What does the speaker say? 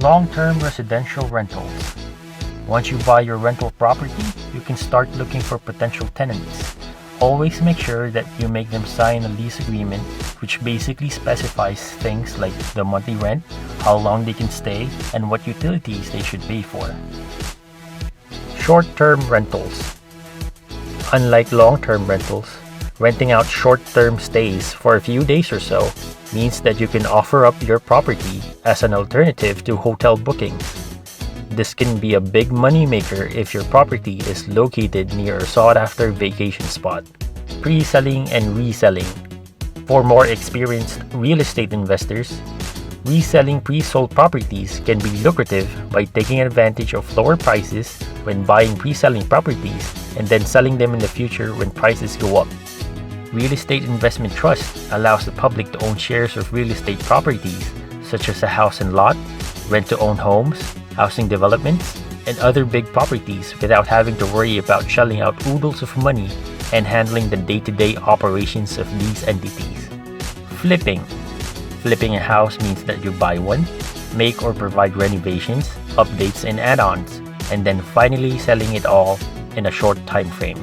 Long-term residential rentals. Once you buy your rental property, you can start looking for potential tenants. Always make sure that you make them sign a lease agreement, which basically specifies things like the monthly rent, how long they can stay, and what utilities they should pay for. Short-term rentals. Unlike long-term rentals, renting out short-term stays for a few days or so means that you can offer up your property as an alternative to hotel bookings. This can be a big moneymaker if your property is located near a sought-after vacation spot. Pre-selling and reselling. For more experienced real estate investors, reselling pre-sold properties can be lucrative by taking advantage of lower prices when buying pre-selling properties and then selling them in the future when prices go up. Real Estate Investment Trust allows the public to own shares of real estate properties such as a house and lot, rent-to-own homes, housing developments, and other big properties without having to worry about shelling out oodles of money and handling the day-to-day operations of these entities. Flipping. Flipping a house means that you buy one, make or provide renovations, updates, and add-ons, and then finally selling it all in a short time frame.